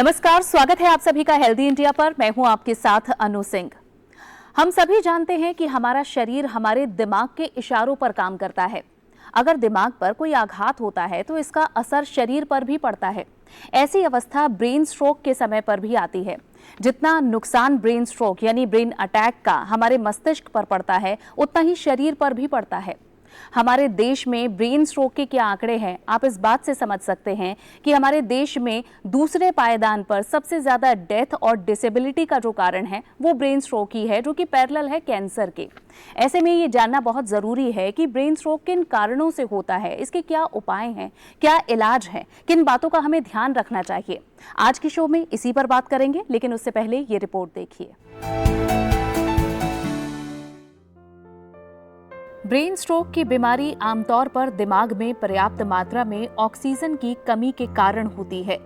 नमस्कार, स्वागत है आप सभी का हेल्दी इंडिया पर। मैं हूं आपके साथ अनु सिंह। हम सभी जानते हैं कि हमारा शरीर हमारे दिमाग के इशारों पर काम करता है। अगर दिमाग पर कोई आघात होता है तो इसका असर शरीर पर भी पड़ता है। ऐसी अवस्था ब्रेन स्ट्रोक के समय पर भी आती है। जितना नुकसान ब्रेन स्ट्रोक यानी ब्रेन अटैक का हमारे मस्तिष्क पर पड़ता है, उतना ही शरीर पर भी पड़ता है। हमारे देश में ब्रेन स्ट्रोक के क्या आंकड़े हैं, आप इस बात से समझ सकते हैं कि हमारे देश में दूसरे पायदान पर सबसे ज्यादा डेथ और डिसेबिलिटी का जो कारण है वो ब्रेन स्ट्रोक ही है, जो कि पैरेलल है कैंसर के। ऐसे में ये जानना बहुत जरूरी है कि ब्रेन स्ट्रोक किन कारणों से होता है, इसके क्या उपाय हैं, क्या इलाज है, किन बातों का हमें ध्यान रखना चाहिए। आज की शो में इसी पर बात करेंगे, लेकिन उससे पहले ये रिपोर्ट देखिए। ब्रेन स्ट्रोक की बीमारी आमतौर पर दिमाग में पर्याप्त मात्रा में ऑक्सीजन की कमी के कारण होती है।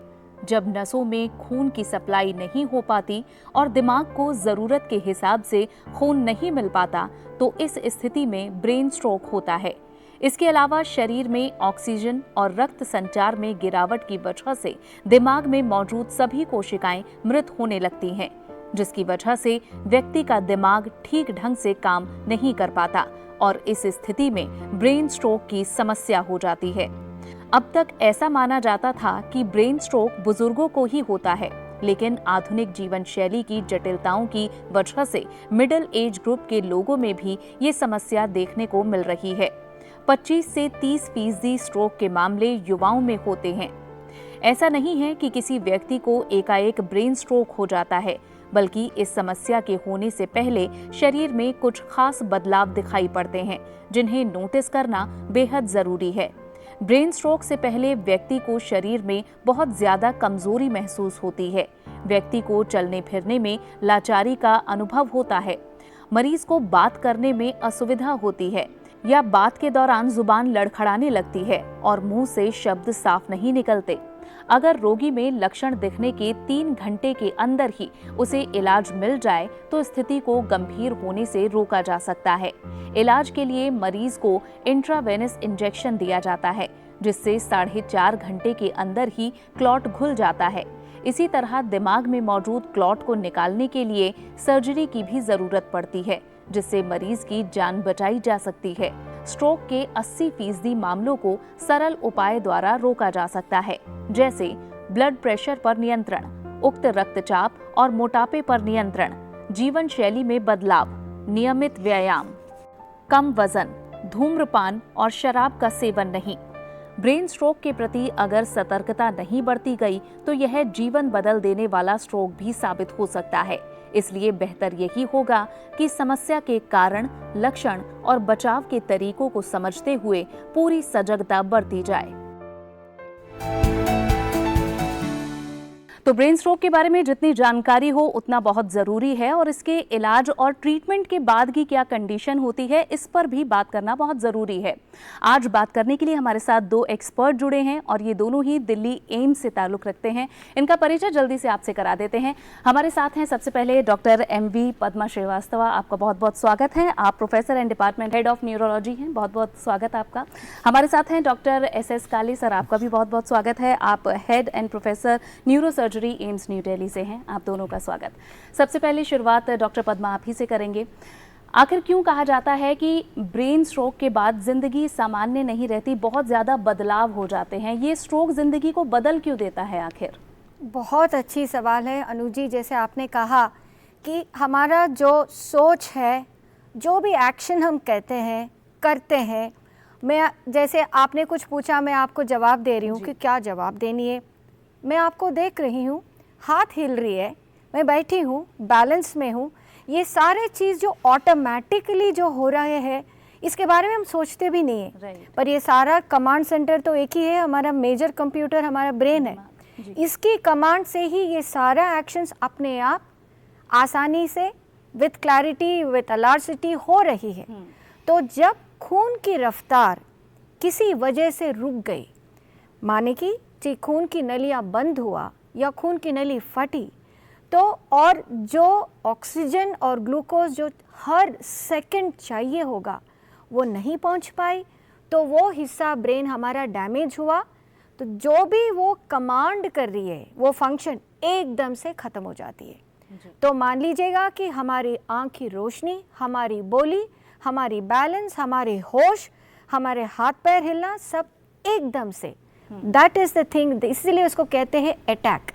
जब नसों में खून की सप्लाई नहीं हो पाती और दिमाग को जरूरत के हिसाब से खून नहीं मिल पाता, तो इस स्थिति में ब्रेन स्ट्रोक होता है। इसके अलावा शरीर में ऑक्सीजन और रक्त संचार में गिरावट की वजह से दिमाग में मौजूद सभी कोशिकाएं मृत होने लगती हैं, जिसकी वजह से व्यक्ति का दिमाग ठीक ढंग से काम नहीं कर पाता और इस स्थिति में ब्रेन स्ट्रोक की समस्या हो जाती है। अब तक ऐसा माना जाता था कि ब्रेन स्ट्रोक बुजुर्गों को ही होता है, लेकिन आधुनिक जीवन शैली की जटिलताओं की वजह से मिडिल एज ग्रुप के लोगों में भी ये समस्या देखने को मिल रही है। 25 से 30% स्ट्रोक के मामले युवाओं में होते हैं। ऐसा नहीं है कि किसी व्यक्ति को एकाएक ब्रेन स्ट्रोक हो जाता है, बल्कि इस समस्या के होने से पहले शरीर में कुछ खास बदलाव दिखाई पड़ते हैं, जिन्हें नोटिस करना बेहद जरूरी है। ब्रेन स्ट्रोक से पहले व्यक्ति को शरीर में बहुत ज्यादा कमजोरी महसूस होती है। व्यक्ति को चलने फिरने में लाचारी का अनुभव होता है। मरीज को बात करने में असुविधा होती है या बात के दौरान जुबान लड़खड़ाने लगती है और मुंह से शब्द साफ नहीं निकलते। अगर रोगी में लक्षण दिखने के 3 घंटे के अंदर ही उसे इलाज मिल जाए तो स्थिति को गंभीर होने से रोका जा सकता है। इलाज के लिए मरीज को इंट्रावेनस इंजेक्शन दिया जाता है, जिससे 4.5 घंटे के अंदर ही क्लॉट घुल जाता है। इसी तरह दिमाग में मौजूद क्लॉट को निकालने के लिए सर्जरी की भी जरूरत पड़ती है, जिससे मरीज की जान बचाई जा सकती है। स्ट्रोक के 80% मामलों को सरल उपाय द्वारा रोका जा सकता है, जैसे ब्लड प्रेशर पर नियंत्रण, उच्च रक्तचाप और मोटापे पर नियंत्रण, जीवन शैली में बदलाव, नियमित व्यायाम, कम वजन, धूम्रपान और शराब का सेवन नहीं। ब्रेन स्ट्रोक के प्रति अगर सतर्कता नहीं बरती गई तो यह जीवन बदल देने वाला स्ट्रोक भी साबित हो सकता है। इसलिए बेहतर यही होगा कि समस्या के कारण, लक्षण और बचाव के तरीकों को समझते हुए पूरी सजगता बरती जाए। तो ब्रेन स्ट्रोक के बारे में जितनी जानकारी हो उतना बहुत ज़रूरी है, और इसके इलाज और ट्रीटमेंट के बाद की क्या कंडीशन होती है, इस पर भी बात करना बहुत ज़रूरी है। आज बात करने के लिए हमारे साथ 2 एक्सपर्ट जुड़े हैं और ये दोनों ही दिल्ली एम्स से ताल्लुक़ रखते हैं। इनका परिचय जल्दी से आपसे करा देते हैं। हमारे साथ हैं सबसे पहले डॉक्टर MV पद्मा श्रीवास्तवा। आपका बहुत बहुत स्वागत है। आप professor and department head of neurology हैं। बहुत बहुत स्वागत आपका। हमारे साथ हैं डॉक्टर SS काली सर। आपका भी बहुत बहुत स्वागत है। आप head and professor neuro AIIMS new Delhi से हैं। आप दोनों का स्वागत। सबसे पहले शुरुआत डॉक्टर पद्मा आप ही से करेंगे। आखिर क्यों कहा जाता है कि ब्रेन स्ट्रोक के बाद जिंदगी सामान्य नहीं रहती, बहुत ज़्यादा बदलाव हो जाते हैं? ये स्ट्रोक जिंदगी को बदल क्यों देता है आखिर? बहुत अच्छी सवाल है अनु जी। जैसे आपने कहा कि हमारा जो सोच है, जो भी एक्शन हम कहते हैं, करते हैं, मैं जैसे आपने कुछ पूछा, मैं आपको जवाब दे रही हूँ कि क्या जवाब देनी है। मैं आपको देख रही हूँ, हाथ हिल रही है, मैं बैठी हूँ, बैलेंस में हूँ। ये सारे चीज़ जो ऑटोमेटिकली जो हो रहे हैं, इसके बारे में हम सोचते भी नहीं है। पर ये सारा कमांड सेंटर तो एक ही है, हमारा मेजर कंप्यूटर हमारा ब्रेन है। इसकी कमांड से ही ये सारा एक्शंस अपने आप आसानी से विथ क्लैरिटी, विथ अलार्सिटी हो रही है। तो जब खून की रफ्तार किसी वजह से रुक गई, माने कि खून की नलियाँ बंद हुआ या खून की नली फटी, तो और जो ऑक्सीजन और ग्लूकोज जो हर सेकंड चाहिए होगा वो नहीं पहुंच पाई, तो वो हिस्सा ब्रेन हमारा डैमेज हुआ। तो जो भी वो कमांड कर रही है वो फंक्शन एकदम से ख़त्म हो जाती है। तो मान लीजिएगा कि हमारी आँख की रोशनी, हमारी बोली, हमारी बैलेंस, हमारे होश, हमारे हाथ पैर हिलना सब एकदम से, दैट इज़ द थिंग, इसीलिए उसको कहते हैं अटैक,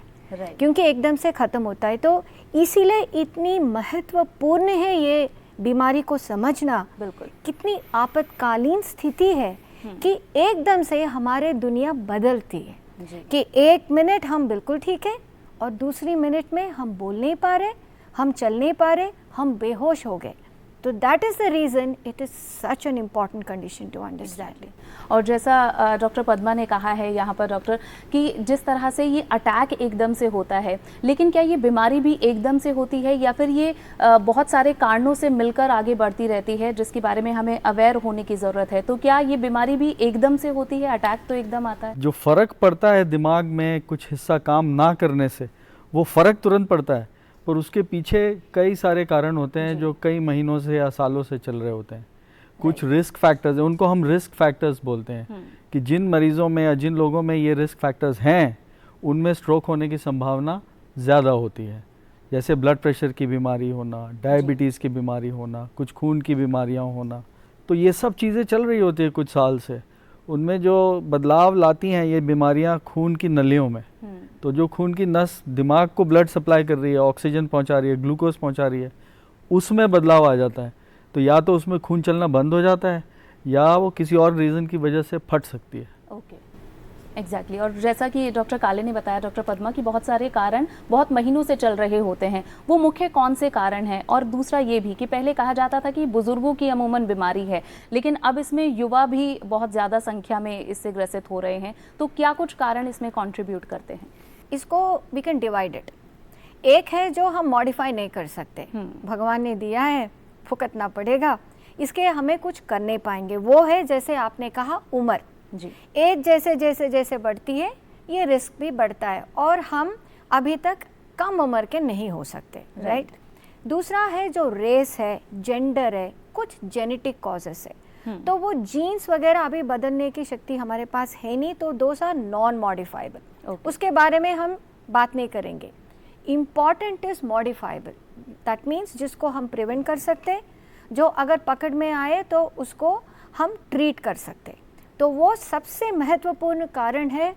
क्योंकि एकदम से ख़त्म होता है। तो इसीलिए इतनी महत्वपूर्ण है ये बीमारी को समझना, बिल्कुल कितनी आपातकालीन स्थिति है कि एकदम से हमारे दुनिया बदलती है कि एक मिनट हम बिल्कुल ठीक है और दूसरी मिनट में हम बोल नहीं पा रहे, हम चल नहीं पा रहे, हम बेहोश हो गए। तो that is the reason it is such an important condition to understand. और जैसा डॉक्टर पद्मा ने कहा है यहाँ पर डॉक्टर कि जिस तरह से ये अटैक एकदम से होता है, लेकिन क्या ये बीमारी भी एकदम से होती है या फिर ये बहुत सारे कारणों से मिलकर आगे बढ़ती रहती है, जिसके बारे में हमें अवेयर होने की ज़रूरत है? तो क्या ये बीमारी भी एकदम से होती है, अटैक तो एकदम आता है? जो फ़र्क पड़ता है दिमाग में कुछ हिस्सा काम ना करने से, वो फ़र्क तुरंत पड़ता है, और उसके पीछे कई सारे कारण होते हैं जो कई महीनों से या सालों से चल रहे होते हैं। कुछ रिस्क फैक्टर्स हैं, उनको हम रिस्क फैक्टर्स बोलते हैं कि जिन मरीज़ों में या जिन लोगों में ये रिस्क फैक्टर्स हैं उनमें स्ट्रोक होने की संभावना ज़्यादा होती है। जैसे ब्लड प्रेशर की बीमारी होना, डायबिटीज़ की बीमारी होना, कुछ खून की बीमारियाँ होना। तो ये सब चीज़ें चल रही होती है कुछ साल से, उनमें जो बदलाव लाती हैं ये बीमारियाँ खून की नलियों में। तो जो खून की नस दिमाग को ब्लड सप्लाई कर रही है, ऑक्सीजन पहुंचा रही है, ग्लूकोज पहुंचा रही है, उसमें बदलाव आ जाता है। तो या तो उसमें खून चलना बंद हो जाता है या वो किसी और रीज़न की वजह से फट सकती है। Okay, exactly. और जैसा कि डॉक्टर काले ने बताया, डॉक्टर पद्मा, की बहुत सारे कारण बहुत महीनों से चल रहे होते हैं, वो मुख्य कौन से कारण हैं? और दूसरा ये भी कि पहले कहा जाता था कि बुजुर्गों की अमूमन बीमारी है, लेकिन अब इसमें युवा भी बहुत ज़्यादा संख्या में इससे ग्रसित हो रहे हैं। तो क्या कुछ कारण इसमें कंट्रीब्यूट करते हैं? इसको वी कैन डिवाइड इट। एक है जो हम मॉडिफाई नहीं कर सकते, भगवान ने दिया है, फुकतना पड़ेगा, इसके हमें कुछ कर नहीं पाएंगे। वो है जैसे आपने कहा उम्र जी, एज जैसे जैसे जैसे बढ़ती है ये रिस्क भी बढ़ता है और हम अभी तक कम उम्र के नहीं हो सकते, राइट। दूसरा है जो रेस है, जेंडर है, कुछ जेनेटिक कॉजेस है, तो वो जीन्स वगैरह अभी बदलने की शक्ति हमारे पास है नहीं, तो दोस आर नॉन मॉडिफाइबल। उसके बारे में हम बात नहीं करेंगे। Important is modifiable, that means जिसको हम प्रिवेंट कर सकते, जो अगर पकड़ में आए तो उसको हम ट्रीट कर सकते। तो वो सबसे महत्वपूर्ण कारण है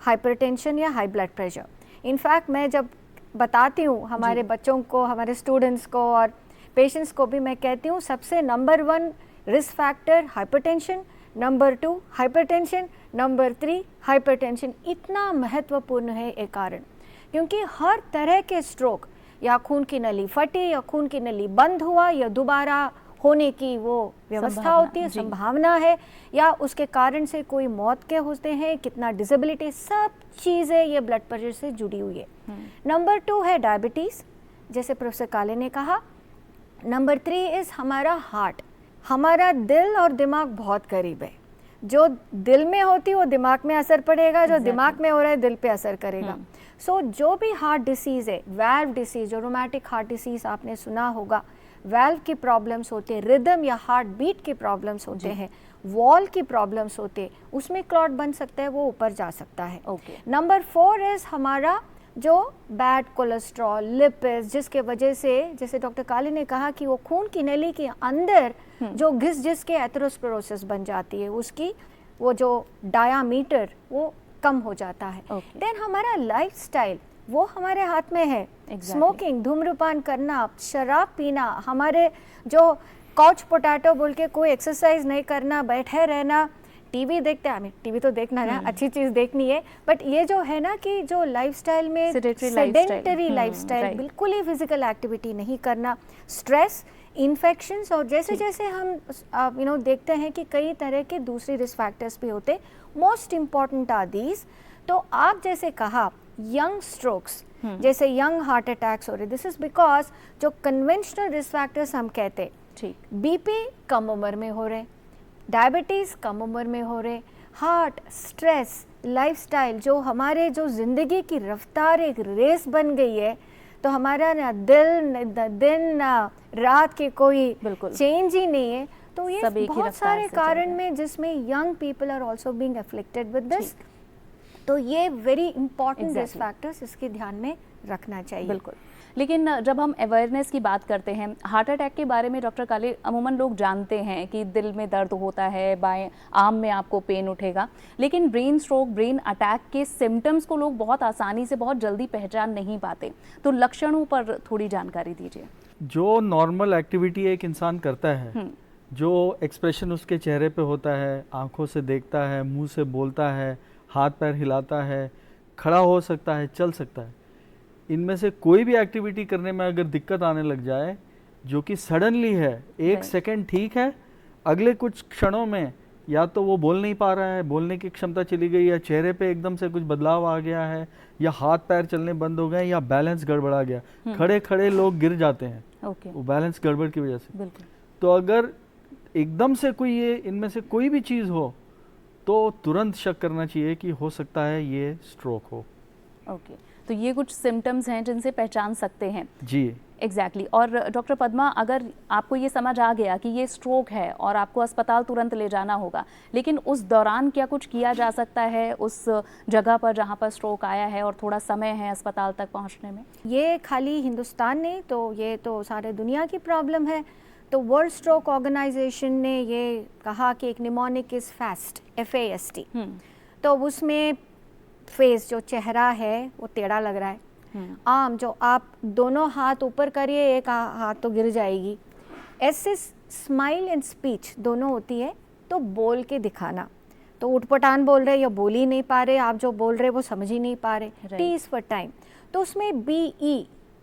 हाइपरटेंशन या हाई ब्लड प्रेशर। इनफैक्ट मैं जब बताती हूँ हमारे बच्चों को, हमारे स्टूडेंट्स को और पेशेंट्स को भी मैं कहती हूँ सबसे number 1 risk factor hypertension, number 2 hypertension, number 3 hypertension. इतना महत्वपूर्ण है ये कारण, क्योंकि हर तरह के स्ट्रोक, या खून की नली फटी या खून की नली बंद हुआ या दोबारा होने की वो व्यवस्था होती है, संभावना है, या उसके कारण से कोई मौत के होते हैं, कितना डिसेबिलिटी, सब चीज़ें ये ब्लड प्रेशर से जुड़ी हुई है। नंबर 2 है डायबिटीज़, जैसे प्रोफेसर काले ने कहा। नंबर 3 इज़ हमारा हार्ट। हमारा दिल और दिमाग बहुत करीब है, जो दिल में होती है वो दिमाग में असर पड़ेगा, जो दिमाग में हो रहा है दिल पे असर करेगा। सो जो भी हार्ट डिसीज़ है, वाल्व डिसीज़, जो रोमैटिक हार्ट डिसीज़ आपने सुना होगा, वाल्व की प्रॉब्लम्स होते हैं, रिदम या हार्ट बीट की प्रॉब्लम्स होते हैं, वॉल की प्रॉब्लम्स होते हैं, उसमें क्लॉट बन सकता है, वो ऊपर जा सकता है। नंबर 4 इज़ हमारा जो बैड कोलेस्ट्रॉल, लिपिड्स, जिसके वजह से, जैसे डॉक्टर काले ने कहा कि वो खून की नली के अंदर जो घिस के एथेरोस्क्लेरोसिस बन जाती है, उसकी वो जो डायामीटर वो कम हो जाता है। देन हमारा लाइफस्टाइल वो हमारे हाथ में है। स्मोकिंग, धूम्रपान करना, शराब पीना, हमारे जो काउच पोटैटो बोल के कोई एक्सरसाइज नहीं करना, बैठे रहना, टीवी देखते हैं, हमें टीवी तो देखना है, अच्छी चीज़ देखनी है, बट ये जो है ना कि जो लाइफस्टाइल में सेडेंटरी लाइफस्टाइल, बिल्कुल ही फिजिकल एक्टिविटी नहीं करना, स्ट्रेस, इन्फेक्शंस, और जैसे जैसे हम देखते हैं कि कई तरह के दूसरे रिस्क फैक्टर्स भी होते, मोस्ट इम्पॉर्टेंट आर दीज। तो आप जैसे कहा यंग स्ट्रोक्स, जैसे यंग हार्ट अटैक्स हो रहे, दिस इज बिकॉज जो कन्वेंशनल रिस्क फैक्टर्स हम कहते, ठीक, बीपी कम उम्र में हो रहे, डायबिटीज़ कम उम्र में हो रहे, हार्ट, स्ट्रेस, लाइफस्टाइल, जो हमारे जो ज़िंदगी की रफ्तार एक रेस बन गई है, तो हमारा ना दिल न दिन ना रात के कोई चेंज ही नहीं है। तो ये बहुत सारे कारण में जिसमें young people are also being afflicted with this. तो ये very important risk Exactly. Factors इसके ध्यान में रखना चाहिए। बिल्कुल। लेकिन जब हम अवेयरनेस की बात करते हैं, हार्ट अटैक के बारे में डॉक्टर काले अमूमन लोग जानते हैं कि दिल में दर्द होता है, बाएं आर्म में आपको पेन उठेगा, लेकिन ब्रेन स्ट्रोक, ब्रेन अटैक के सिम्टम्स को लोग बहुत आसानी से, बहुत जल्दी पहचान नहीं पाते। तो लक्षणों पर थोड़ी जानकारी दीजिए। जो नॉर्मल एक्टिविटी एक इंसान करता है, जो एक्सप्रेशन उसके चेहरे पे होता है, आंखों से देखता है, मुंह से बोलता है, हाथ पैर हिलाता है, खड़ा हो सकता है, चल सकता है, इनमें से कोई भी एक्टिविटी करने में अगर दिक्कत आने लग जाए, जो कि सडनली है, एक Right. सेकंड ठीक है, अगले कुछ क्षणों में या तो वो बोल नहीं पा रहा है, बोलने की क्षमता चली गई, या चेहरे पे एकदम से कुछ बदलाव आ गया है, या हाथ पैर चलने बंद हो गए, या बैलेंस गड़बड़ा गया, खड़े खड़े लोग गिर जाते हैं ओके, वो बैलेंस गड़बड़ की वजह से। बिल्कुल। तो अगर एकदम से कोई ये इनमें से कोई भी चीज़ हो तो तुरंत शक करना चाहिए कि हो सकता है ये स्ट्रोक हो। ओके, तो ये कुछ सिम्टम्स हैं जिनसे पहचान सकते हैं। जी एग्जैक्टली। और डॉक्टर पद्मा, अगर आपको ये समझ आ गया कि ये स्ट्रोक है और आपको अस्पताल तुरंत ले जाना होगा, लेकिन उस दौरान क्या कुछ किया जा सकता है उस जगह पर जहाँ पर स्ट्रोक आया है और थोड़ा समय है अस्पताल तक पहुँचने में? ये खाली हिंदुस्तान नहीं, तो ये तो सारे दुनिया की प्रॉब्लम है। तो वर्ल्ड स्ट्रोक ऑर्गेनाइजेशन ने ये कहा कि एक निमोनिक इज़ फास्ट, FAST। तो उसमें फेस, जो चेहरा है वो टेढ़ा लग रहा है। आर्म, जो आप दोनों हाथ ऊपर करिए, एक हाथ तो गिर जाएगी। ऐसे स्माइल एंड स्पीच दोनों होती है, तो बोल के दिखाना। तो उठपटांग बोल रहे या बोल ही नहीं पा रहे, आप जो बोल रहे वो समझ ही नहीं पा रहे। Right. T is for time. तो उसमें BE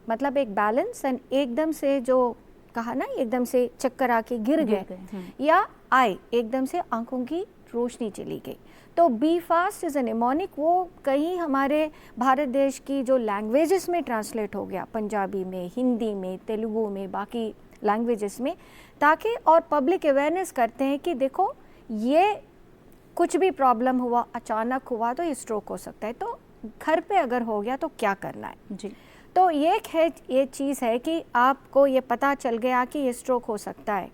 मतलब एक बैलेंस, एंड एकदम से जो कहा ना, एकदम से चक्कर आके गिर गए, या आई, एकदम से आंखों की रोशनी चली गई। तो B fast is a mnemonic. वो कहीं हमारे भारत देश की जो लैंग्वेजेस में ट्रांसलेट हो गया, पंजाबी में, हिंदी में, तेलुगु में, बाकी लैंग्वेजेस में, ताकि और पब्लिक अवेयरनेस करते हैं कि देखो ये कुछ भी प्रॉब्लम हुआ, अचानक हुआ, तो ये स्ट्रोक हो सकता है। तो घर पे अगर हो गया तो क्या करना है। जी, तो ये चीज़ है कि आपको ये पता चल गया कि ये स्ट्रोक हो सकता है,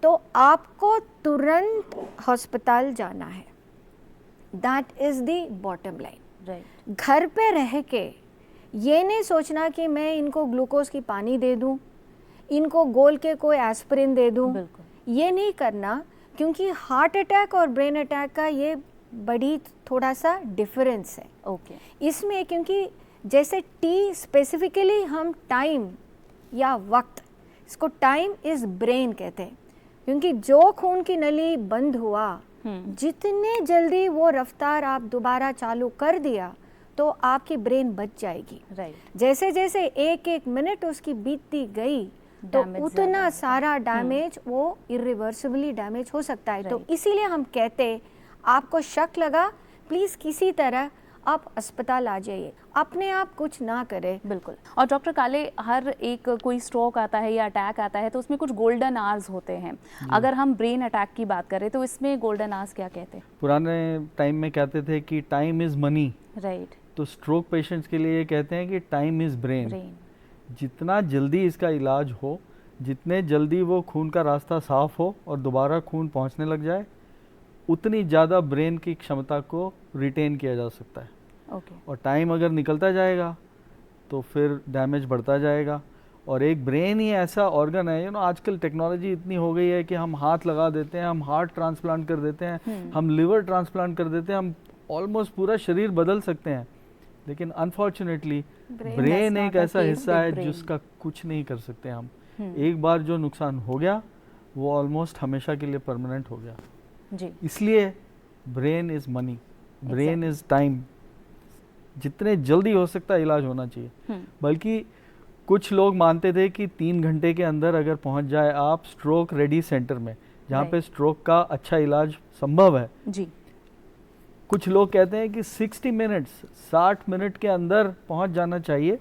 तो आपको तुरंत हॉस्पिटल जाना है। That is the bottom line. Right. घर पे रह के ये नहीं सोचना कि मैं इनको ग्लूकोज की पानी दे दूं, इनको गोल के कोई एस्पिरिन दे दूं, बिल्कुल। ये नहीं करना, क्योंकि हार्ट अटैक और ब्रेन अटैक का ये बड़ी थोड़ा सा डिफरेंस है ओके, इसमें। क्योंकि जैसे टी स्पेसिफिकली हम टाइम या वक्त, इसको टाइम इज़ ब्रेन कहते हैं, क्योंकि जो खून की नली बंद हुआ, जितने जल्दी वो रफ्तार आप दोबारा चालू कर दिया तो आपकी ब्रेन बच जाएगी। राइट। जैसे जैसे एक एक मिनट उसकी बीतती गई तो Damage उतना ज़्यादा सारा डैमेज वो इरिवर्सिबली डैमेज हो सकता है। तो Right. इसीलिए हम कहते, आपको शक लगा, प्लीज़ किसी तरह आप अस्पताल आ जाइए, अपने आप कुछ ना करें। बिल्कुल। और डॉक्टर काले, हर एक कोई स्ट्रोक आता है या अटैक आता है तो उसमें कुछ गोल्डन आवर्स होते हैं। अगर हम ब्रेन अटैक की बात करें तो इसमें गोल्डन आवर्स क्या कहते हैं? पुराने टाइम में कहते थे कि टाइम इज़ मनी, राइट। तो स्ट्रोक पेशेंट्स के लिए ये कहते हैं कि टाइम इज़ ब्रेन। ब्रेन। जितना जल्दी इसका इलाज हो, जितने जल्दी वो खून का रास्ता साफ हो और दोबारा खून पहुंचने लग जाए, उतनी ज़्यादा ब्रेन की क्षमता को रिटेन किया जा सकता है। ओके। और टाइम अगर निकलता जाएगा तो फिर डैमेज बढ़ता जाएगा। और एक ब्रेन ही ऐसा ऑर्गन है, आजकल टेक्नोलॉजी इतनी हो गई है कि हम हाथ लगा देते हैं, हम हार्ट ट्रांसप्लांट कर देते हैं, हम लिवर ट्रांसप्लांट कर देते हैं, हम ऑलमोस्ट पूरा शरीर बदल सकते हैं। लेकिन अनफॉर्चुनेटली ब्रेन एक ऐसा हिस्सा है जिसका कुछ नहीं कर सकते हम। एक बार जो नुकसान हो गया वो ऑलमोस्ट हमेशा के लिए परमानेंट हो गया। जी। इसलिए brain is money, brain is time. जितने जल्दी हो सकता है इलाज होना चाहिए। बल्कि कुछ लोग मानते थे कि 3 घंटे के अंदर अगर पहुंच जाए आप स्ट्रोक रेडी सेंटर में, जहाँ पे स्ट्रोक का अच्छा इलाज संभव है, जी। कुछ लोग कहते हैं कि 60 मिनट्स, 60 मिनट के अंदर पहुंच जाना चाहिए,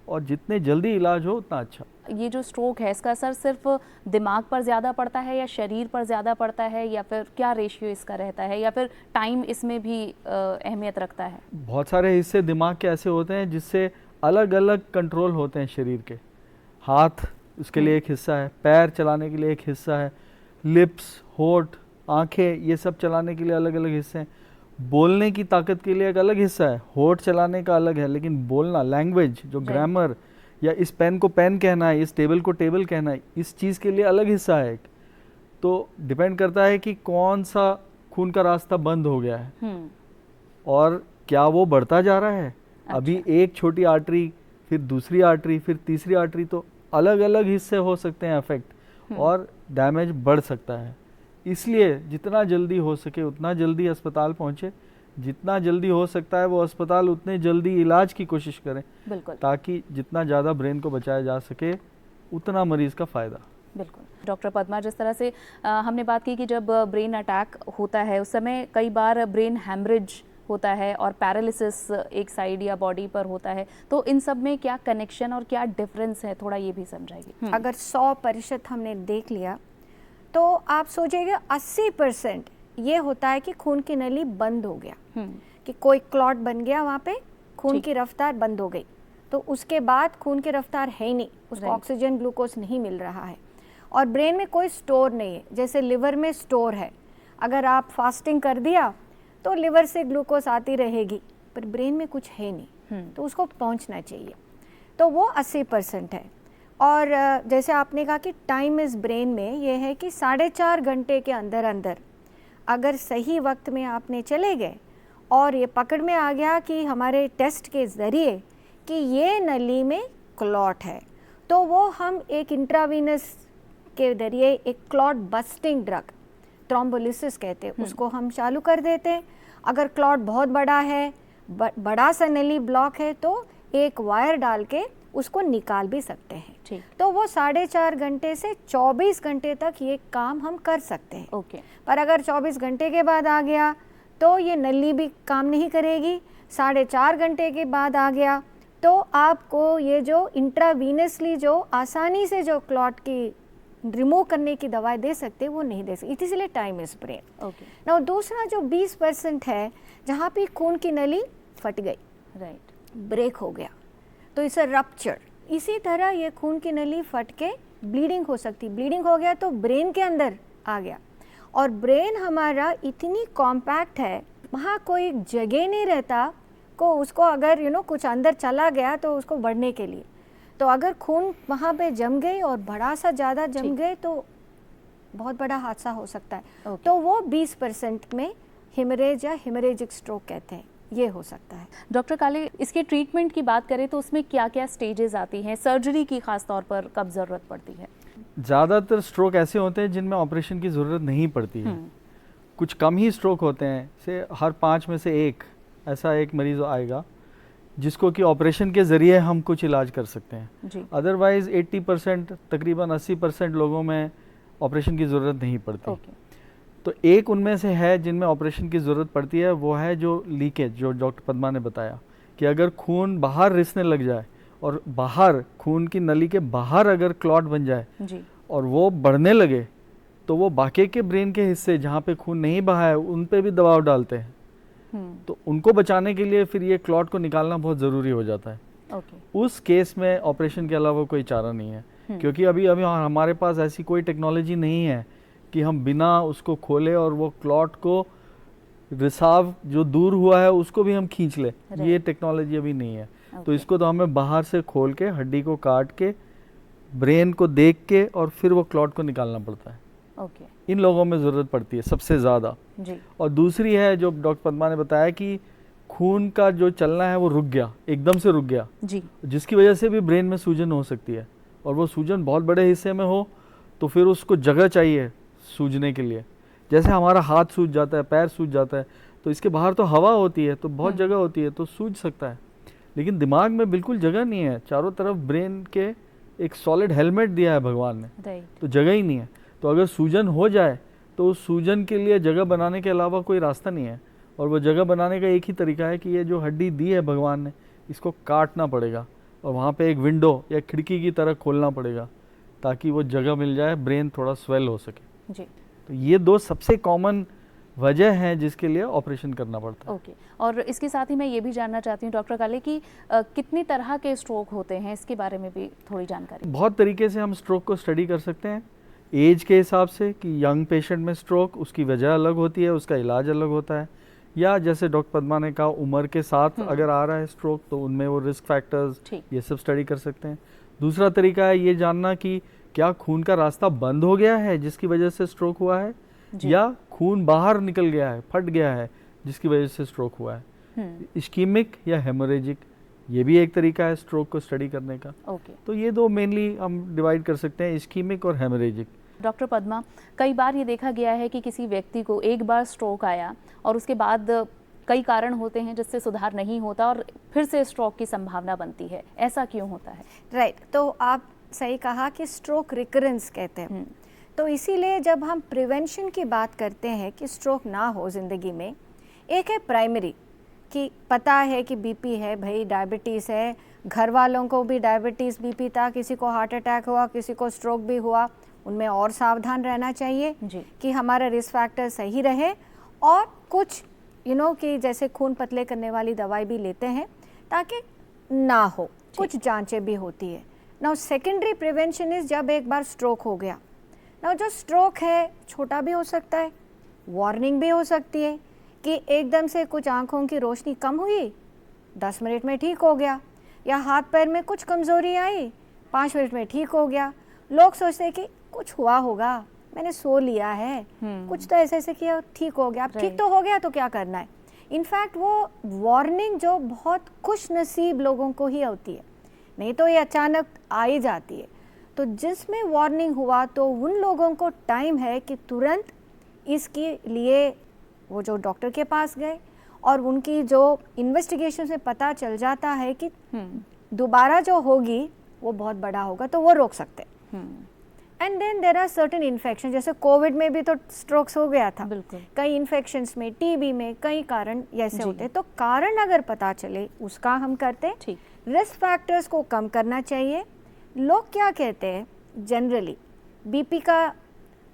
और जितने जल्दी इलाज हो उतना अच्छा। ये जो स्ट्रोक है इसका असर सिर्फ दिमाग पर ज़्यादा पड़ता है या शरीर पर ज़्यादा पड़ता है, या फिर क्या रेशियो इसका रहता है, या फिर टाइम इसमें भी अहमियत रखता है? बहुत सारे हिस्से दिमाग के ऐसे होते हैं जिससे अलग अलग कंट्रोल होते हैं शरीर के। हाथ उसके लिए एक हिस्सा है, पैर चलाने के लिए एक हिस्सा है, लिप्स, होठ, आंखें, ये सब चलाने के लिए अलग अलग हिस्से हैं। बोलने की ताकत के लिए एक अलग हिस्सा है, होठ चलाने का अलग है, लेकिन बोलना, लैंग्वेज, जो ग्रामर, या इस पेन को पेन कहना है, इस टेबल को टेबल कहना है, इस चीज़ के लिए अलग हिस्सा है। तो डिपेंड करता है कि कौन सा खून का रास्ता बंद हो गया है और क्या वो बढ़ता जा रहा है। अच्छा। अभी एक छोटी आर्टरी, फिर दूसरी आर्टरी, फिर तीसरी आर्टरी, तो अलग अलग हिस्से हो सकते हैं अफेक्ट और डैमेज बढ़ सकता है। इसलिए जितना जल्दी हो सके उतना जल्दी अस्पताल पहुंचे, जितना जल्दी हो सकता है वो अस्पताल उतने जल्दी इलाज की कोशिश करें, बिल्कुल, ताकि जितना ज़्यादा ब्रेन को बचाया जा सके उतना मरीज़ का फ़ायदा। बिल्कुल। डॉक्टर पद्मा, जिस तरह से हमने बात की कि जब ब्रेन अटैक होता है उस समय कई बार ब्रेन हैमरेज होता है और पैरालिसिस एक साइड या बॉडी पर होता है, तो इन सब में क्या कनेक्शन और क्या डिफरेंस है, थोड़ा ये भी समझाइए। अगर 100% हमने देख लिया तो आप सोचिएगा 80% ये होता है कि खून की नली बंद हो गया, कि कोई क्लॉट बन गया वहाँ पे, खून की रफ्तार बंद हो गई, तो उसके बाद खून की रफ्तार है ही नहीं, उसको ऑक्सीजन ग्लूकोज नहीं मिल रहा है और ब्रेन में कोई स्टोर नहीं है। जैसे लिवर में स्टोर है, अगर आप फास्टिंग कर दिया तो लिवर से ग्लूकोज आती रहेगी, पर ब्रेन में कुछ है नहीं, तो उसको पहुंचना चाहिए। तो वो 80% है। और जैसे आपने कहा कि टाइम इज़ ब्रेन में ये है कि 4.5 घंटे के अंदर अंदर अगर सही वक्त में आपने चले गए और ये पकड़ में आ गया कि हमारे टेस्ट के ज़रिए कि ये नली में क्लॉट है, तो वो हम एक इंट्रावीनस के जरिए एक क्लॉट बस्टिंग ड्रग, थ्रोम्बोलिसिस कहते हैं, उसको हम चालू कर देते हैं। अगर क्लॉट बहुत बड़ा है, बड़ा सा नली ब्लॉक है, तो एक वायर डाल के उसको निकाल भी सकते हैं। तो वो 4.5 घंटे से 24 घंटे तक ये काम हम कर सकते हैं। ओके। पर अगर 24 घंटे के बाद आ गया तो ये नली भी काम नहीं करेगी। 4.5 घंटे के बाद आ गया तो आपको ये जो इंट्रावीनसली जो आसानी से जो क्लॉट की रिमूव करने की दवाई दे सकते वो नहीं दे सकते, इसलिए टाइम इज ब्रेन। ओके। ना दूसरा जो 20% है जहाँ पे खून की नली फट गई, राइट, ब्रेक हो गया, तो इसे रप्चर। इसी तरह ये खून की नली फट के ब्लीडिंग हो सकती, ब्लीडिंग हो गया तो ब्रेन के अंदर आ गया, और ब्रेन हमारा इतनी कॉम्पैक्ट है, वहाँ कोई जगह नहीं रहता को उसको अगर कुछ अंदर चला गया तो उसको बढ़ने के लिए, तो अगर खून वहाँ पे जम गई और बड़ा सा ज़्यादा जम गए तो बहुत बड़ा हादसा हो सकता है। तो वो 20% में हेमरेज या हेमरेजिक स्ट्रोक कहते हैं, ये हो सकता है। डॉक्टर काले, इसके ट्रीटमेंट की बात करें तो उसमें क्या क्या स्टेजेस आती हैं, सर्जरी की खास तौर पर कब ज़रूरत पड़ती है? ज़्यादातर स्ट्रोक ऐसे होते हैं जिनमें ऑपरेशन की ज़रूरत नहीं पड़ती है। कुछ कम ही स्ट्रोक होते हैं, से हर 5 में से एक ऐसा एक मरीज़ आएगा जिसको कि ऑपरेशन के ज़रिए हम कुछ इलाज कर सकते हैं। अदरवाइज़ 80% तकरीबन 80% लोगों में ऑपरेशन की ज़रूरत नहीं पड़ती। तो एक उनमें से है जिनमें ऑपरेशन की ज़रूरत पड़ती है, वो है जो लीकेज, जो डॉक्टर पद्मा ने बताया कि अगर खून बाहर रिसने लग जाए और बाहर खून की नली के बाहर अगर क्लॉट बन जाए और वो बढ़ने लगे तो वो बाकी के ब्रेन के हिस्से जहाँ पे खून नहीं बहा है उन पे भी दबाव डालते हैं। तो उनको बचाने के लिए फिर ये क्लॉट को निकालना बहुत ज़रूरी हो जाता है। उस केस में ऑपरेशन के अलावा कोई चारा नहीं है, क्योंकि अभी हमारे पास ऐसी कोई टेक्नोलॉजी नहीं है कि हम बिना उसको खोले और वो क्लॉट को रिसाव जो दूर हुआ है उसको भी हम खींच ले, ये टेक्नोलॉजी अभी नहीं है। तो इसको तो हमें बाहर से खोल के हड्डी को काट के ब्रेन को देख के और फिर वो क्लॉट को निकालना पड़ता है। इन लोगों में ज़रूरत पड़ती है सबसे ज़्यादा। और दूसरी है जो डॉक्टर पद्मा ने बताया कि खून का जो चलना है वो रुक गया, एकदम से रुक गया, जिसकी वजह से भी ब्रेन में सूजन हो सकती है, और वो सूजन बहुत बड़े हिस्से में हो तो फिर उसको जगह चाहिए सूजने के लिए। जैसे हमारा हाथ सूज जाता है, पैर सूज जाता है, तो इसके बाहर तो हवा होती है, तो बहुत जगह होती है, तो सूज सकता है। लेकिन दिमाग में बिल्कुल जगह नहीं है, चारों तरफ ब्रेन के एक सॉलिड हेलमेट दिया है भगवान ने, तो जगह ही नहीं है। तो अगर सूजन हो जाए तो उस सूजन के लिए जगह बनाने के अलावा कोई रास्ता नहीं है, और वो जगह बनाने का एक ही तरीका है कि ये जो हड्डी दी है भगवान ने इसको काटना पड़ेगा और वहाँ पे एक विंडो या खिड़की की तरह खोलना पड़ेगा ताकि वो जगह मिल जाए, ब्रेन थोड़ा स्वेल हो सके। तो ये दो सबसे कॉमन वजह है जिसके लिए ऑपरेशन करना पड़ता है। ओके। और इसके साथ ही मैं ये भी जानना चाहती हूँ डॉक्टर काले कि कितनी तरह के स्ट्रोक होते हैं, इसके बारे में भी थोड़ी जानकारी। बहुत तरीके से हम स्ट्रोक को स्टडी कर सकते हैं, एज के हिसाब से कि यंग पेशेंट में स्ट्रोक, उसकी वजह अलग होती है, उसका इलाज अलग होता है। या जैसे डॉक्टर पद्मा ने कहा उम्र के साथ अगर आ रहा है स्ट्रोक तो उनमें वो रिस्क फैक्टर्स ये सब स्टडी कर सकते हैं। दूसरा तरीका है ये जानना कि क्या खून का रास्ता बंद हो गया है जिसकी वजह से स्ट्रोक हुआ है, या खून बाहर निकल गया है, फट गया है जिसकी वजह से स्ट्रोक हुआ है। इस्कीमिक या हेमोरेजिक, ये भी एक तरीका है स्ट्रोक को स्टडी करने का। तो ये दो मेनली हम डिवाइड कर सकते हैं, इस्कीमिक और हेमोरेजिक। डॉक्टर पद्मा, कई बार ये देखा गया है कि किसी व्यक्ति को एक बार स्ट्रोक आया और उसके बाद कई कारण होते हैं जिससे सुधार नहीं होता और फिर से स्ट्रोक की संभावना बनती है, ऐसा क्यों होता है? राइट, तो आप सही कहा कि स्ट्रोक रिकरेंस कहते हैं। तो इसीलिए जब हम प्रिवेंशन की बात करते हैं कि स्ट्रोक ना हो ज़िंदगी में, एक है प्राइमरी कि पता है कि बीपी है, भाई डायबिटीज़ है, घर वालों को भी डायबिटीज़ बीपी था, किसी को हार्ट अटैक हुआ, किसी को स्ट्रोक भी हुआ, उनमें और सावधान रहना चाहिए कि हमारा रिस्क फैक्टर सही रहे। और कुछ कि जैसे खून पतले करने वाली दवाई भी लेते हैं ताकि ना हो, कुछ जांचें भी होती है। नाउ सेकेंडरी प्रिवेंशन इज़ जब एक बार स्ट्रोक हो गया। नाउ जो स्ट्रोक है छोटा भी हो सकता है, वार्निंग भी हो सकती है कि एकदम से कुछ आँखों की रोशनी कम हुई, 10 मिनट में ठीक हो गया, या हाथ पैर में कुछ कमज़ोरी आई, 5 मिनट में ठीक हो गया। लोग सोचते हैं कि कुछ हुआ होगा, मैंने सो लिया है, कुछ तो ऐसे ऐसे किया ठीक हो गया, अब ठीक तो हो गया तो क्या करना है। इनफैक्ट वो वार्निंग जो बहुत खुश नसीब लोगों को ही होती है, नहीं तो ये अचानक आ ही जाती है। तो जिसमें वार्निंग हुआ तो उन लोगों को टाइम है कि तुरंत इसके लिए वो जो डॉक्टर के पास गए और उनकी जो इन्वेस्टिगेशन से पता चल जाता है कि दोबारा जो होगी वो बहुत बड़ा होगा तो वो रोक सकते हैं। And then there are certain infection, जैसे कोविड में भी तो स्ट्रोक्स हो गया था, कई इन्फेक्शंस में, टीबी में, कई कारण ऐसे होते हैं। तो कारण अगर पता चले उसका हम करते हैं। रिस्क फैक्टर्स को कम करना चाहिए। लोग क्या कहते हैं जनरली, बीपी का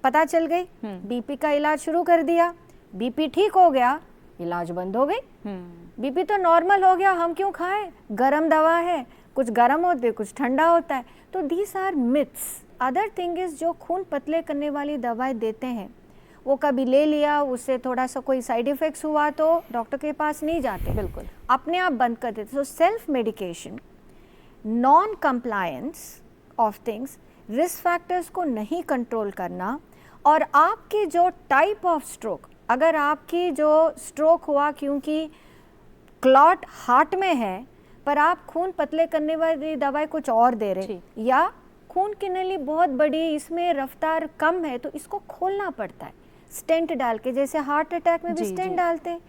पता चल गई, बीपी का इलाज शुरू कर दिया, बीपी ठीक हो गया, इलाज बंद हो गई, बीपी तो नॉर्मल हो गया, हम क्यों खाएं, गरम दवा है, कुछ गरम होते है कुछ ठंडा होता है। तो these are myths. Other thing is जो खून पतले करने वाली दवाई देते हैं वो कभी ले लिया, उससे थोड़ा सा कोई साइड इफेक्ट्स हुआ तो डॉक्टर के पास नहीं जाते, बिल्कुल अपने आप बंद कर देते। So self medication, non compliance of things, risk factors को नहीं कंट्रोल करना, और आपकी जो टाइप ऑफ स्ट्रोक, अगर आपकी जो स्ट्रोक हुआ क्योंकि क्लॉट हार्ट में है पर आप खून पतले करने वाली दवाई कुछ और दे रहे, या खून की नली बहुत बड़ी, इसमें रफ्तार कम है तो इसको खोलना पड़ता है स्टेंट डाल के, जैसे हार्ट अटैक में भी स्टेंट डालते हैं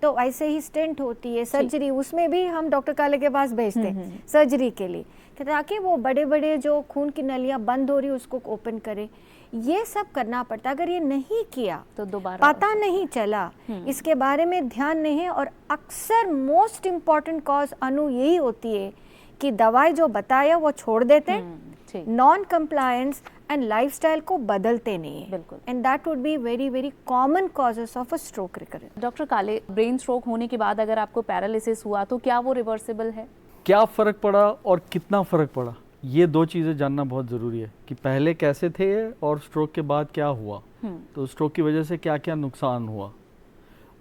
तो ऐसे ही स्टेंट होती है सर्जरी, उसमें भी हम डॉक्टर काले के पास भेजते हैं सर्जरी के लिए ताकि वो बड़े बड़े जो खून की नलियां बंद हो रही उसको ओपन करे। ये सब करना पड़ता, अगर ये नहीं किया तो दोबारा पता नहीं चला, इसके बारे में ध्यान नहीं है। और अक्सर मोस्ट इम्पॉर्टेंट कॉज अनु यही होती है कि दवाई जो बताया वो छोड़ देते हैं, नॉन कंप्लायंस एंड लाइफस्टाइल को बदलते नहीं है, बिल्कुल, and that would be very very common causes of a stroke recurrence. Doctor काले, ब्रेन स्ट्रोक होने के बाद अगर आपको पैरालिसिस हुआ तो क्या वो रिवर्सिबल है? क्या फ़र्क पड़ा और कितना फ़र्क पड़ा, ये दो चीज़ें जानना बहुत ज़रूरी है कि पहले कैसे थे और स्ट्रोक के बाद क्या हुआ। तो स्ट्रोक की वजह से क्या क्या नुकसान हुआ।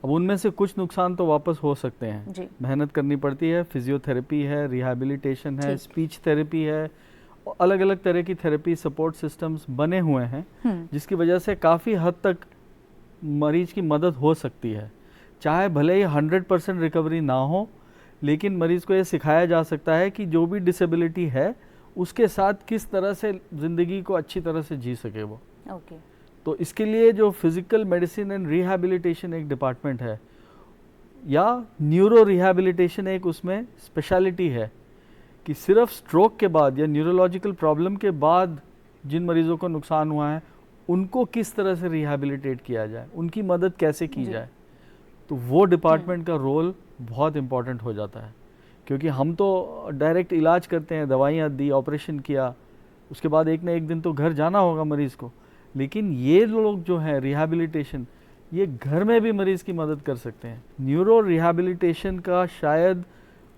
अब उनमें से कुछ नुकसान तो वापस हो सकते हैं, मेहनत करनी पड़ती है, फिजियोथेरेपी है, रिहैबिलिटेशन है, स्पीच थेरेपी है, अलग अलग तरह की थेरेपी सपोर्ट सिस्टम्स बने हुए हैं जिसकी वजह से काफ़ी हद तक मरीज की मदद हो सकती है। चाहे भले ही 100% रिकवरी ना हो, लेकिन मरीज को ये सिखाया जा सकता है कि जो भी डिसेबिलिटी है उसके साथ किस तरह से ज़िंदगी को अच्छी तरह से जी सके वो। तो इसके लिए जो फिज़िकल मेडिसिन एंड रिहैबिलिटेशन एक डिपार्टमेंट है, या न्यूरो रिहैबिलिटेशन एक उसमें स्पेशलिटी है कि सिर्फ स्ट्रोक के बाद या न्यूरोलॉजिकल प्रॉब्लम के बाद जिन मरीज़ों को नुकसान हुआ है उनको किस तरह से रिहैबिलिटेट किया जाए, उनकी मदद कैसे की जाए। तो वो डिपार्टमेंट का रोल बहुत इम्पॉर्टेंट हो जाता है, क्योंकि हम तो डायरेक्ट इलाज करते हैं, दवाइयाँ दी, ऑपरेशन किया, उसके बाद एक ना एक दिन तो घर जाना होगा मरीज़ को। लेकिन ये लोग जो हैं रिहैबिलिटेशन, ये घर में भी मरीज़ की मदद कर सकते हैं। न्यूरो रिहैबिलिटेशन का शायद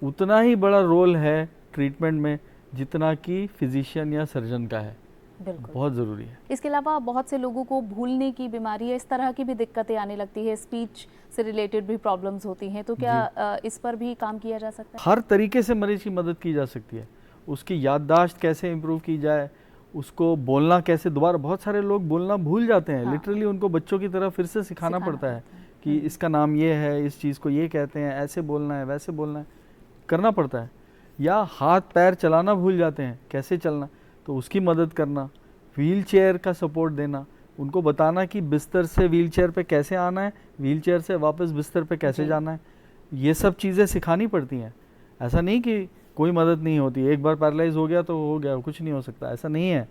उतना ही बड़ा रोल है ट्रीटमेंट में जितना कि फिजिशियन या सर्जन का है। बिल्कुल, बहुत ज़रूरी है। इसके अलावा बहुत से लोगों को भूलने की बीमारी है, इस तरह की भी दिक्कतें आने लगती है, स्पीच से रिलेटेड भी प्रॉब्लम्स होती हैं, तो क्या इस पर भी काम किया जा सकता है? हर तरीके से मरीज की मदद की जा सकती है। उसकी याददाश्त कैसे इम्प्रूव की जाए, उसको बोलना कैसे, दोबारा बहुत सारे लोग बोलना भूल जाते हैं। हाँ। लिटरली उनको बच्चों की तरह फिर से सिखाना पड़ता है कि इसका नाम ये है, इस चीज़ को ये कहते हैं, ऐसे बोलना है, वैसे बोलना है, करना पड़ता है। या हाथ पैर चलाना भूल जाते हैं, कैसे चलना, तो उसकी मदद करना, व्हील चेयर का सपोर्ट देना, उनको बताना कि बिस्तर से व्हील चेयर पे कैसे आना है, व्हील चेयर से वापस बिस्तर पे कैसे जाना है, ये सब चीज़ें सिखानी पड़ती हैं। ऐसा नहीं कि कोई मदद नहीं होती, एक बार पैरालाइज हो गया तो हो गया, कुछ नहीं हो सकता, ऐसा नहीं है।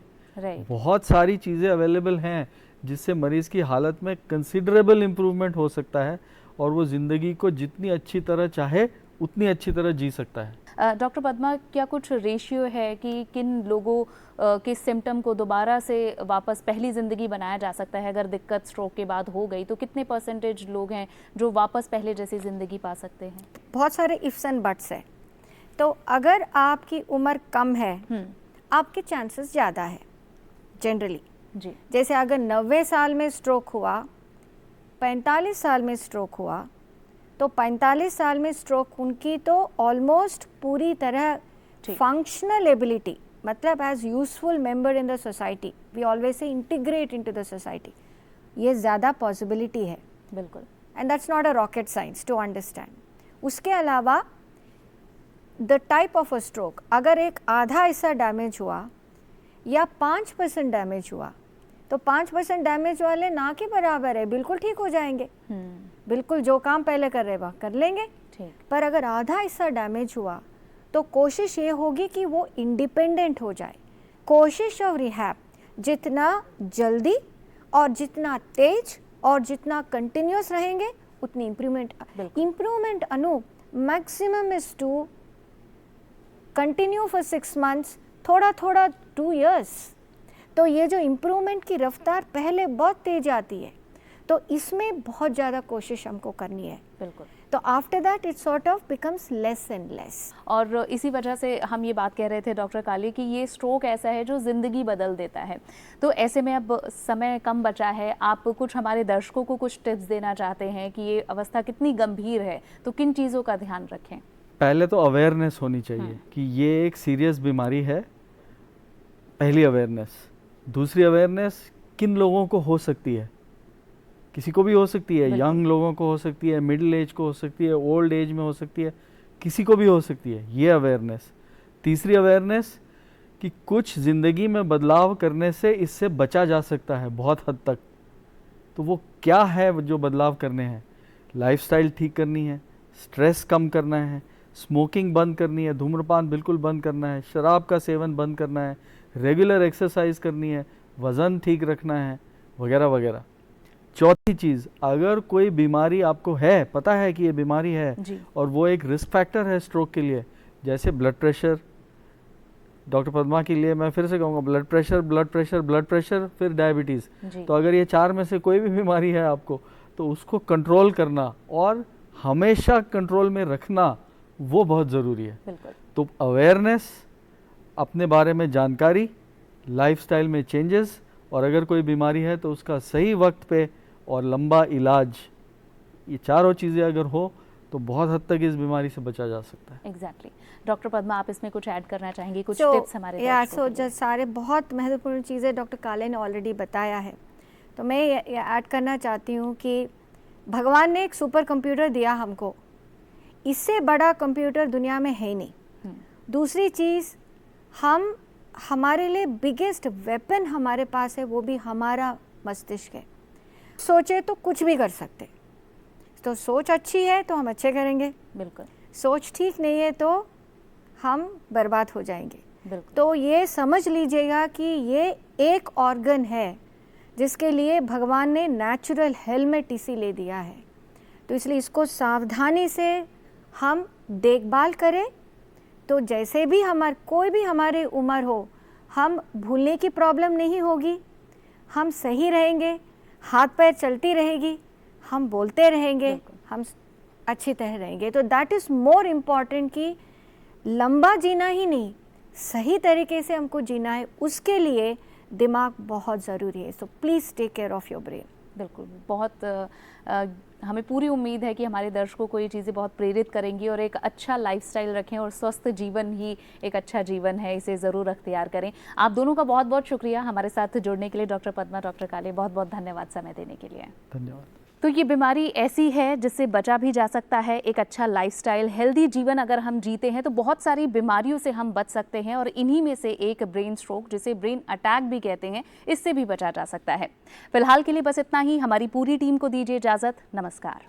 बहुत सारी चीज़ें अवेलेबल हैं जिससे मरीज़ की हालत में कंसिडरेबल इम्प्रूवमेंट हो सकता है और वो ज़िंदगी को जितनी अच्छी तरह चाहे उतनी अच्छी तरह जी सकता है। डॉक्टर पद्मा, क्या कुछ रेशियो है कि किन लोगों के सिम्टम को दोबारा से वापस पहली ज़िंदगी बनाया जा सकता है? अगर दिक्कत स्ट्रोक के बाद हो गई तो कितने % लोग हैं जो वापस पहले जैसी ज़िंदगी पा सकते हैं? बहुत सारे इफ्स एंड बट्स है। तो अगर आपकी उम्र कम है, आपके चांसेस ज़्यादा है जनरली जी। जैसे अगर 90 साल में स्ट्रोक हुआ, 45 साल में स्ट्रोक हुआ, तो 45 साल में स्ट्रोक उनकी तो ऑलमोस्ट पूरी तरह फंक्शनल एबिलिटी, मतलब as useful member in the society, we always say integrate into the society, ये ज़्यादा पॉसिबिलिटी है। बिल्कुल। And that's not a rocket science to understand. उसके अलावा the type of a stroke, अगर एक आधा हिस्सा डैमेज हुआ या 5% डैमेज हुआ, तो 5% डैमेज वाले ना के बराबर है, बिल्कुल ठीक हो जाएंगे, बिल्कुल जो काम पहले कर रहे वह कर लेंगे। पर अगर आधा हिस्सा डैमेज हुआ तो कोशिश ये होगी कि वो इंडिपेंडेंट हो जाए। कोशिश ऑफ रिहैब जितना जल्दी और जितना तेज और जितना कंटिन्यूस रहेंगे उतनी इम्प्रूवमेंट अनु maximum is to continue for 6 months, थोड़ा थोड़ा 2 years। तो ये जो इम्प्रूवमेंट की रफ्तार पहले बहुत तेज आती है, तो इसमें बहुत ज़्यादा कोशिश हमको करनी है। बिल्कुल। तो after that it sort of becomes less and less. और इसी वजह से हम ये बात कह रहे थे डॉक्टर काली कि ये स्ट्रोक ऐसा है जो ज़िंदगी बदल देता है। तो ऐसे में अब समय कम बचा है, आप कुछ हमारे दर्शकों को कुछ टिप्स देना चाहते हैं कि ये अवस्था कितनी गंभीर है, तो किन चीज़ों का ध्यान रखें? पहले तो अवेयरनेस होनी चाहिए कि ये एक सीरियस बीमारी है, पहली अवेयरनेस। दूसरी अवेयरनेस किन लोगों को हो सकती है, किसी को भी हो सकती है, यंग लोगों को हो सकती है, मिडिल एज को हो सकती है, ओल्ड एज में हो सकती है, किसी को भी हो सकती है, ये अवेयरनेस। तीसरी अवेयरनेस कि कुछ ज़िंदगी में बदलाव करने से इससे बचा जा सकता है बहुत हद तक। तो वो क्या है जो बदलाव करने हैं? लाइफस्टाइल ठीक करनी है, स्ट्रेस कम करना है, स्मोकिंग बंद करनी है, धूम्रपान बिल्कुल बंद करना है, शराब का सेवन बंद करना है, रेगुलर एक्सरसाइज करनी है, वज़न ठीक रखना है, वगैरह वगैरह। चौथी चीज़, अगर कोई बीमारी आपको है, पता है कि ये बीमारी है और वो एक रिस्क फैक्टर है स्ट्रोक के लिए, जैसे ब्लड प्रेशर, डॉक्टर पद्मा के लिए मैं फिर से कहूँगा blood pressure blood pressure blood pressure, फिर डायबिटीज़। तो अगर ये 4 में से कोई भी बीमारी है आपको, तो उसको कंट्रोल करना और हमेशा कंट्रोल में रखना वो बहुत ज़रूरी है। तो अवेयरनेस, अपने बारे में जानकारी, लाइफस्टाइल में चेंजेस, और अगर कोई बीमारी है तो उसका सही वक्त पे और लंबा इलाज, ये चारों चीज़ें अगर हो तो बहुत हद तक इस बीमारी से बचा जा सकता है। एग्जैक्टली। डॉक्टर पद्मा, आप इसमें कुछ ऐड करना चाहेंगी, कुछ टिप्स हमारे दर्शकों के लिए? सारे बहुत महत्वपूर्ण चीज़ें डॉक्टर काले ने ऑलरेडी बताया है, तो मैं ये ऐड करना चाहती हूँ कि भगवान ने एक सुपर कंप्यूटर दिया हमको, इससे बड़ा कंप्यूटर दुनिया में है नहीं। दूसरी चीज़, हमारे लिए बिगेस्ट वेपन हमारे पास है, वो भी हमारा मस्तिष्क है। सोचे तो कुछ भी कर सकते, तो सोच अच्छी है तो हम अच्छे करेंगे, बिल्कुल। सोच ठीक नहीं है तो हम बर्बाद हो जाएंगे, बिल्कुल। तो ये समझ लीजिएगा कि ये एक ऑर्गन है जिसके लिए भगवान ने नेचुरल हेलमेट इसी ले दिया है, तो इसलिए इसको सावधानी से हम देखभाल करें, तो जैसे भी कोई भी हमारी उम्र हो, हम भूलने की प्रॉब्लम नहीं होगी, हम सही रहेंगे, हाथ पैर चलती रहेगी, हम बोलते रहेंगे, हम अच्छी तरह रहेंगे। तो दैट इज़ मोर इम्पॉर्टेंट कि लंबा जीना ही नहीं, सही तरीके से हमको जीना है। उसके लिए दिमाग बहुत ज़रूरी है। So please take care of your brain. बिल्कुल, बहुत हमें पूरी उम्मीद है कि हमारे दर्शकों को ये चीज़ें बहुत प्रेरित करेंगी और एक अच्छा लाइफस्टाइल रखें और स्वस्थ जीवन ही एक अच्छा जीवन है, इसे ज़रूर अख्तियार करें। आप दोनों का बहुत बहुत शुक्रिया हमारे साथ जुड़ने के लिए। डॉक्टर पद्मा, डॉक्टर काले, बहुत बहुत धन्यवाद समय देने के लिए। धन्यवाद। तो ये बीमारी ऐसी है जिससे बचा भी जा सकता है। एक अच्छा लाइफस्टाइल, हेल्दी जीवन अगर हम जीते हैं तो बहुत सारी बीमारियों से हम बच सकते हैं और इन्हीं में से एक ब्रेन स्ट्रोक, जिसे ब्रेन अटैक भी कहते हैं, इससे भी बचा जा सकता है। फिलहाल के लिए बस इतना ही। हमारी पूरी टीम को दीजिए इजाज़त। नमस्कार।